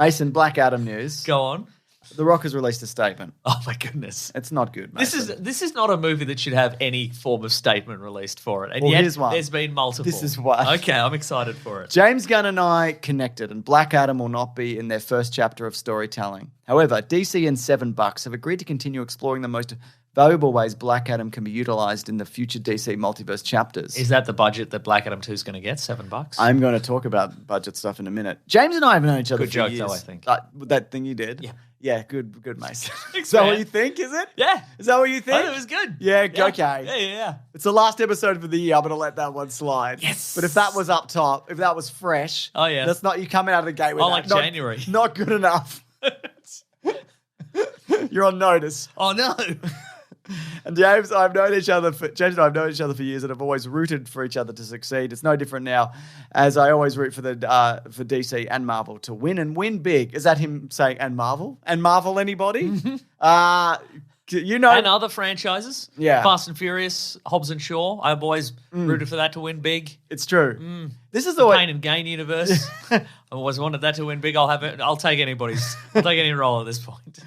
Mason, Black Adam news. Go on. The Rock has released a statement. Oh, my goodness. It's not good, Mason. This is not a movie that should have any form of statement released for it. And Well, yet here's one. there's been multiple. This is one. Okay, I'm excited for it. James Gunn and I connected, and Black Adam will not be in their first chapter of storytelling. However, DC and $7 have agreed to continue exploring the most valuable ways Black Adam can be utilized in the future DC multiverse chapters. Is that the budget that Black Adam 2 is going to get? $7? I'm going to talk about budget stuff in a minute. James and I have known each other Good for joke, years. though, I think. That thing you did? Yeah. Yeah, good, Mason. Thanks, Is that man. what you think, is it? Yeah. Is that what you I think? thought it was good. Yeah, Yeah. okay. Yeah. It's the last episode of the year. I'm going to let that one slide. Yes. But if that was up top, if that was fresh, Oh, yeah. that's not, you coming out of the gate with Oh, that. like Not- January. Not good enough. You're on notice. Oh, no. And James and I have known each other for years and have always rooted for each other to succeed. It's no different now, as I always root for for DC and Marvel to win and win big. Is that him saying and Marvel? And Marvel anybody? You know, And other franchises. Yeah. Fast and Furious, Hobbs and Shaw. I've always rooted for that to win big. it's true. This is The always Pain and Gain universe. I've always wanted that to win big. I'll take I'll take any role at this point.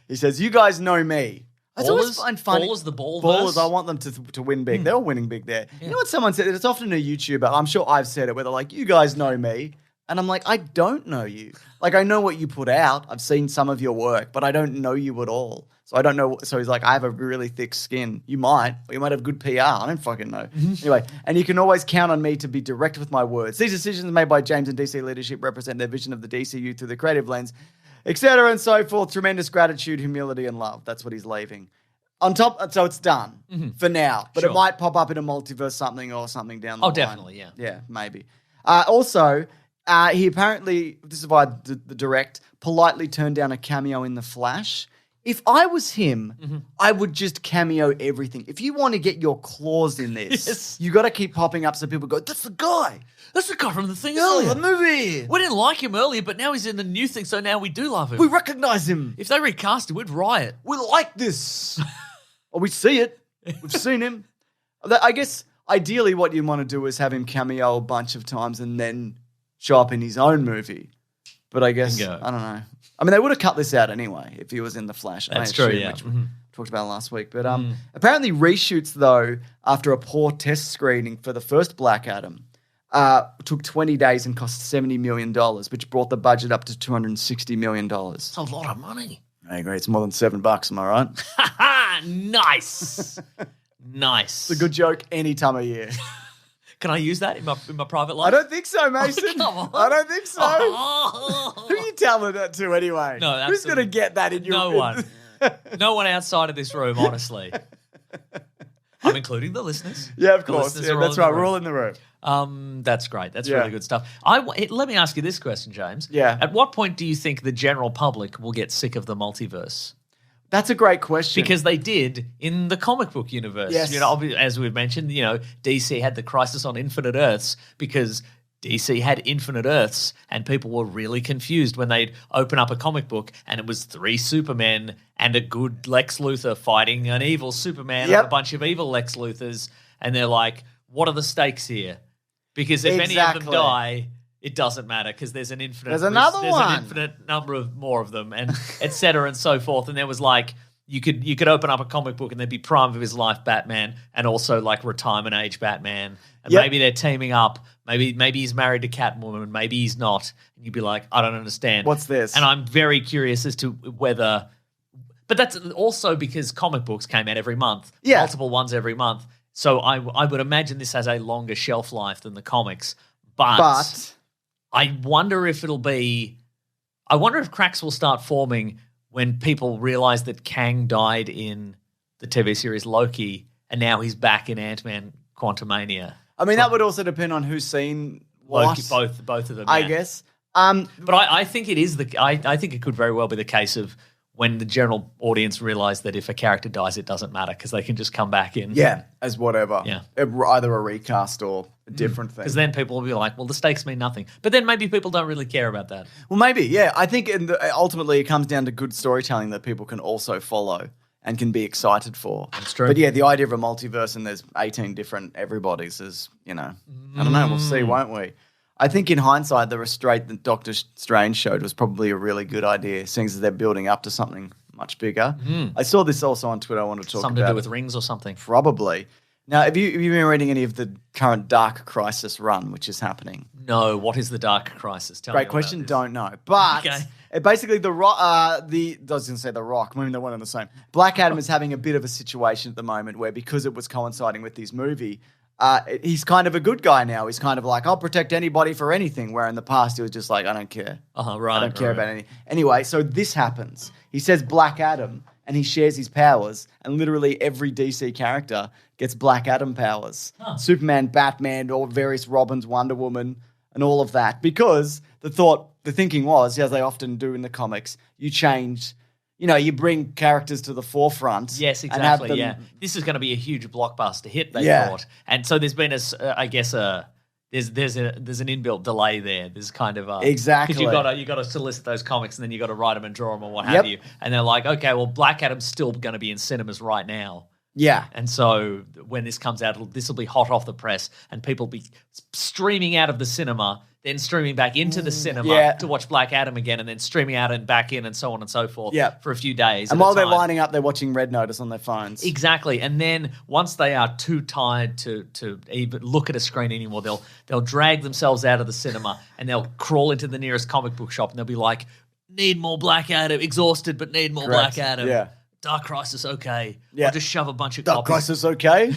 He says, "You guys know me." I always find funny. Ballers, the Ballverse. Ballers, I want them to win big. They're all winning big there. You know what someone said? It's often a YouTuber. I'm sure I've said it where they're like, you guys know me. And I'm like, I don't know you. Like, I know what you put out. I've seen some of your work, but I don't know you at all. So I don't know. So he's like, I have a really thick skin. You might, or you might have good PR. I don't fucking know. Anyway, and you can always count on me to be direct with my words. These decisions made by James and DC leadership represent their vision of the DCU through the creative lens, etc. and so forth. Tremendous gratitude, humility, and love. That's what he's leaving. On top, so it's done for now, but Sure. it might pop up in a multiverse something down the line. Definitely, yeah. Yeah, maybe. Also, he apparently, this is via the direct, politely turned down a cameo in The Flash. If I was him, I would just cameo everything. If you want to get your claws in this, Yes. you got to keep popping up so people go, that's the guy. That's the guy from the thing Oh, earlier. the movie. We didn't like him earlier, but now he's in the new thing, so now we do love him. We recognize him. If they recast him, we'd riot. We like this. Or we see it. We've seen him. I guess ideally what you want to do is have him cameo a bunch of times and then show up in his own movie. But I guess, Bingo. I don't know. I mean, they would have cut this out anyway if he was in The Flash. That's I true, assume, yeah. which we talked about last week. But apparently reshoots, though, after a poor test screening for the first Black Adam, took 20 days and cost $70 million, which brought the budget up to $260 million. That's a lot of money. I agree. It's more than $7, am I right? It's Ha! Nice. Nice. a good joke any time of year. Can I use that in my private life? I don't think so, Mason. come on. I don't think so. Oh. Who are you telling that to anyway? No, Who's going to absolutely. get that in your... No one. No one outside of this room, honestly. I'm including the listeners. Yeah, of The course. listeners Yeah, are all that's in the right. We're room. all in the room. That's great. That's Yeah. really good stuff. Let me ask you this question, James. Yeah. At what point do you think the general public will get sick of the multiverse? That's a great question. Because they did in the comic book universe. Yes. You know, as we've mentioned, you know, DC had the Crisis on Infinite Earths because DC had infinite Earths and people were really confused when they'd open up a comic book and it was 3 Supermen and a good Lex Luthor fighting an evil Superman Yep. and a bunch of evil Lex Luthors. And they're like, what are the stakes here? Because if any of them Exactly. die, it doesn't matter because there's an infinite. There's another there's one. an infinite number of more of them, and et cetera and so forth. And there was like you could open up a comic book and there'd be prime of his life Batman, and also like retirement age Batman, and Yep. maybe they're teaming up. Maybe he's married to Catwoman, maybe he's not, and you'd be like, I don't understand. What's this? And I'm very curious as to whether. But that's also because comic books came out every month, Yeah. multiple ones every month. So I would imagine this has a longer shelf life than the comics, but I wonder if I wonder if cracks will start forming when people realize that Kang died in the TV series Loki and now he's back in Ant-Man Quantumania. I mean, that would also depend on who's seen what. Loki, both of them. I yeah. guess. But I think it is I think it could very well be the case of when the general audience realize that if a character dies, it doesn't matter because they can just come back in. Yeah, as whatever. Yeah. Either a recast or a different thing. Because then people will be like, well, the stakes mean nothing. But then maybe people don't really care about that. Well, maybe, yeah. I think ultimately it comes down to good storytelling that people can also follow and can be excited for. That's true. But yeah, the idea of a multiverse and there's 18 different everybody's is, I don't know. We'll see, won't we? I think in hindsight, the restraint that Doctor Strange showed was probably a really good idea, seeing as they're building up to something much bigger. I saw this also on Twitter. I want to talk Something about to do with rings or something. Probably. Now, have you been reading any of the current Dark Crisis run, which is happening? No. What is the Dark Crisis? Tell me Great about question. this. Don't know. But basically, I was going to say The Rock. Maybe they're one and the same. Black Adam is having a bit of a situation at the moment where, because it was coinciding with his movie, he's kind of a good guy now. He's kind of like, I'll protect anybody for anything, where in the past he was just like, I don't care. Right. I don't care about anything. Anyway, so this happens. He says Black Adam, and he shares his powers, and literally every DC character gets Black Adam powers. Superman, Batman, all various Robins, Wonder Woman, and all of that. Because the thinking was, as they often do in the comics, you change... you bring characters to the forefront. Yes, exactly. This is going to be a huge blockbuster hit, they thought, and so there's been there's an inbuilt delay there. There's kind of exactly, because you got to solicit those comics, and then you got to write them and draw them or what have you. And they're like, okay, well, Black Adam's still going to be in cinemas right now. Yeah, and so when this comes out, this will be hot off the press, and people will be streaming out of the cinema, then streaming back into the cinema to watch Black Adam again, and then streaming out and back in, and so on and so forth for a few days. And while they're lining up, they're watching Red Notice on their phones. Exactly. And then once they are too tired to even look at a screen anymore, they'll drag themselves out of the cinema and they'll crawl into the nearest comic book shop, and they'll be like, need more Black Adam, exhausted but need more Black Adam. Yeah. Dark Crisis, okay. Yeah. I'll just shove a bunch of Dark Crisis, okay.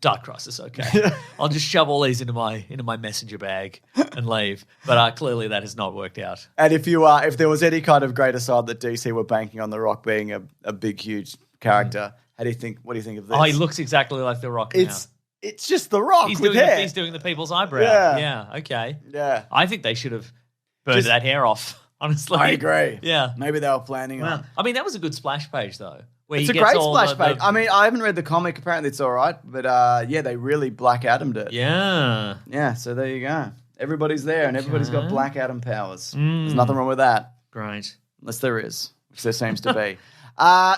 Dark Crisis, okay. I'll just shove all these into my messenger bag and leave. But clearly that has not worked out. And if there was any kind of greater side that DC were banking on The Rock being a big, huge character, what do you think of this? Oh, he looks exactly like The Rock now. It's just The Rock he's with doing hair. He's doing the people's eyebrow. Yeah, okay. Yeah. I think they should have burned that hair off. Honestly, I agree. Yeah, maybe they were planning on. I mean, that was a good splash page, though. It's a great splash page. I mean, I haven't read the comic. Apparently, it's all right. But they really Black Adam'd it. Yeah. Yeah. So there you go. Everybody's there, and everybody's got Black Adam powers. There's nothing wrong with that. Great. Unless there is, which there seems to be.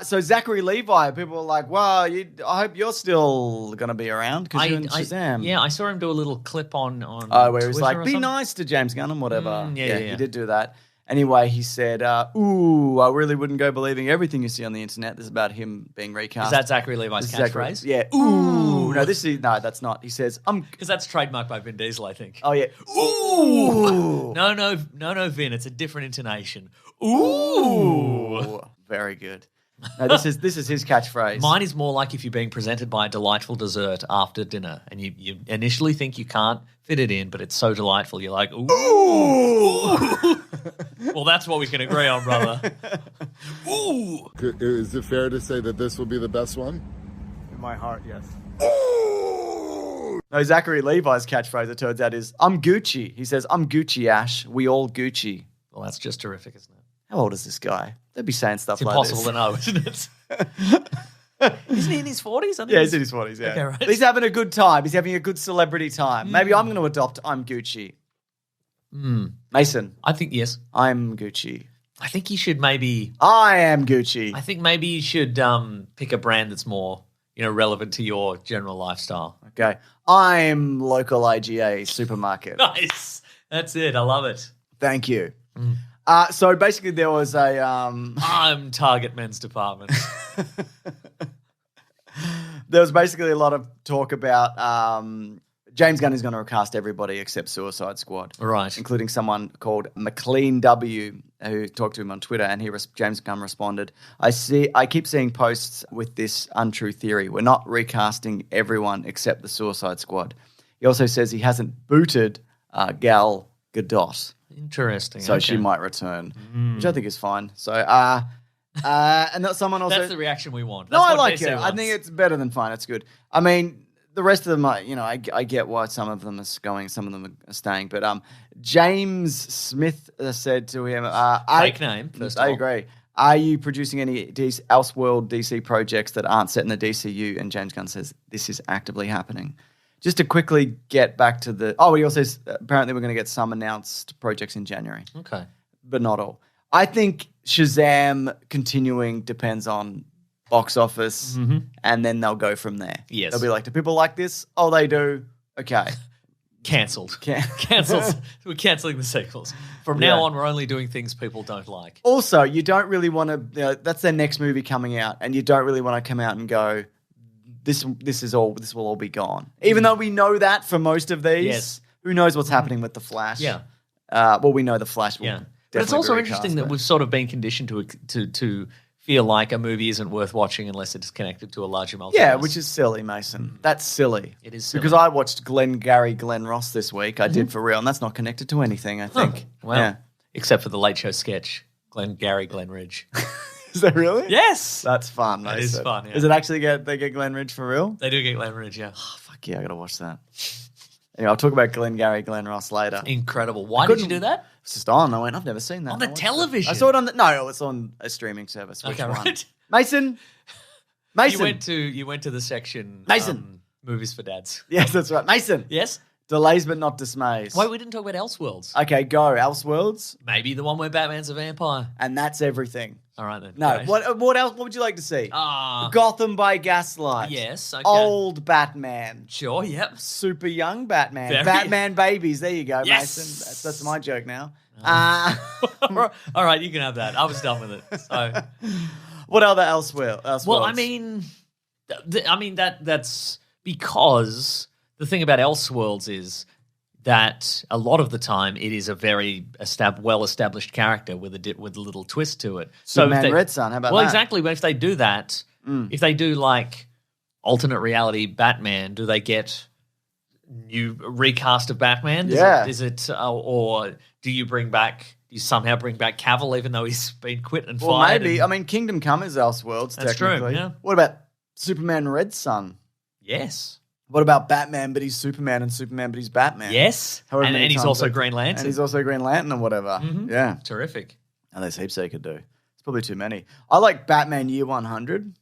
So Zachary Levi, people are like, "Wow, I hope you're still going to be around because you're in Shazam." Yeah, I saw him do a little clip on where he was like, "Be nice to James Gunn and whatever." Yeah, he did do that. Anyway, he said, I really wouldn't go believing everything you see on the internet. This is about him being recast. Is that Zachary Levi's catchphrase? Yeah. Ooh. No, that's not. He says, because that's trademarked by Vin Diesel, I think. Oh, yeah. Ooh. No, Vin. It's a different intonation. Ooh. Very good. No, this is his catchphrase. Mine is more like if you're being presented by a delightful dessert after dinner and you initially think you can't fit it in, but it's so delightful, you're like, ooh. Well, that's what we can agree on, brother. Ooh. Is it fair to say that this will be the best one? In my heart, yes. Ooh. No, Zachary Levi's catchphrase, it turns out, is, I'm Gucci. He says, I'm Gucci, Ash. We all Gucci. Well, that's just terrific, isn't it? How old is this guy? They'd be saying stuff like this. It's impossible to know, isn't it? Isn't he in his 40s? Yeah, he's in his 40s, yeah. Okay, right. He's having a good time. He's having a good celebrity time. Maybe I'm going to adopt I'm Gucci. Mason. I think, yes. I'm Gucci. I think you should maybe... I am Gucci. I think maybe you should pick a brand that's more, relevant to your general lifestyle. Okay. I'm local IGA supermarket. Nice. That's it. I love it. Thank you. So basically there was a... I'm Target Men's Department. There was basically a lot of talk about James Gunn is going to recast everybody except Suicide Squad. Right. Including someone called McLean W, who talked to him on Twitter, and James Gunn responded, I keep seeing posts with this untrue theory. We're not recasting everyone except the Suicide Squad. He also says he hasn't booted Gal Gadot. Interesting. So she might return, which I think is fine. So, and that someone also... That's the reaction we want. That's I like it. I think it's better than fine. It's good. I mean, the rest of them are, I get why some of them are going, some of them are staying. But James Smith said to him... Fake name, first of all. I agree. Are you producing any Elseworld DC projects that aren't set in the DCU? And James Gunn says, this is actively happening. Just to quickly get back to the... he also says apparently we're going to get some announced projects in January. Okay. But not all. I think Shazam continuing depends on box office, and then they'll go from there. Yes. They'll be like, do people like this? Oh, they do. Okay. Cancelled. Cancelled. We're cancelling the sequels. From now on, we're only doing things people don't like. Also, you don't really want to. That's their next movie coming out, and you don't really want to come out and go, This will all be gone. Even though we know that for most of these. Yes. Who knows what's happening with the Flash? Yeah. Well, we know the Flash. Will But it's also interesting that we've sort of been conditioned to feel like a movie isn't worth watching unless it's connected to a larger multiverse. Yeah, which is silly, Mason. That's silly. It is silly. Because I watched Glenn Ross this week. I did for real, and that's not connected to anything, I think. Well, Yeah. except for the Late Show sketch, Glenn Ridge. Is that really? Yes. That's fun, Mason. It is fun, yeah. Does it actually they get Glenn Ridge for real? They do get Glenn Ridge, yeah. Oh, fuck yeah, I got to watch that. Anyway, I'll talk about Glenn Ross later. Incredible. Why did you do that? It's just on. I went, I've never seen that. On the television? I saw it on it's on a streaming service. Which Okay, one? right. Mason. You went to the section Mason. Movies for dads. Yes, that's right. Mason. Yes? Delays but not dismays. Why we didn't talk about Elseworlds? Okay, go. Elseworlds. Maybe the one where Batman's a vampire. And that's everything. All right then. No. Great. What else? What would you like to see? Ah. Gotham by Gaslight. Yes, okay. Old Batman. Sure, yep. Super young Batman. Very- Batman babies. There you go, Yes. Mason. That's my joke now. All right, you can have that. I was done with it. So, What other Elseworlds? well, I mean, that's because the thing about Elseworlds is that a lot of the time it is a very well-established character with a little twist to it. Superman Red Sun, how about well, that? exactly. But if they do that, if they do like alternate reality Batman, do they get new recast of Batman? Is it or do you somehow bring back Cavill even though he's been quit and Well, fired? maybe. I mean, Kingdom Come is Elseworlds, That's true, technically. yeah. What about Superman Red Sun? Yes. What about Batman, but he's Superman, and Superman, but he's Batman? Yes. However And many he's times also they- Green Lantern. And he's also Green Lantern or whatever. Yeah. Terrific. And there's heaps they could do. It's probably too many. I like Batman Year 100.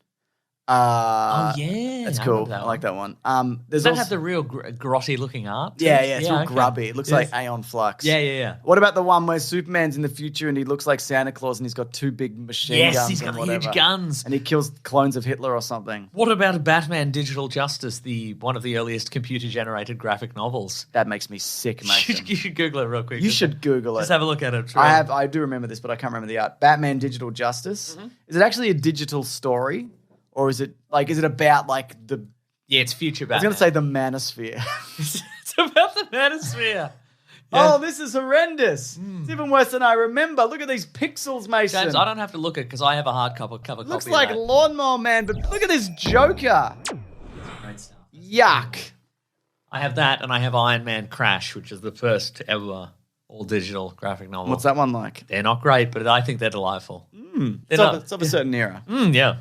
Oh, yeah. That's I cool. remember that I like that one. Does There's that also, have the real grotty looking art? yeah, it's real okay. grubby. It looks Yes. like Aeon Flux. Yeah. What about the one where Superman's in the future and he looks like Santa Claus and he's got two big machine guns? Yes, he's got and huge whatever. guns. And he kills clones of Hitler or something. What about Batman Digital Justice, one of the earliest computer-generated graphic novels? That makes me sick, Mason. You should Google it real quick. You should Google it. Just have a look at it. I do remember this, but I can't remember the art. Batman Digital Justice. Is it actually a digital story? Or is it about like the... Yeah, it's future Batman. I was going to say the manosphere. It's about the manosphere. Oh, this is horrendous. It's even worse than I remember. Look at these pixels, Mason. James, I don't have to look at it because I have a hard cover Looks copy like of that. Lawnmower Man, but look at this Joker. Great stuff. Yuck. I have that, and I have Iron Man Crash, which is the first ever all-digital graphic novel. What's that one like? They're not great, but I think they're delightful. It's of a certain era. Yeah.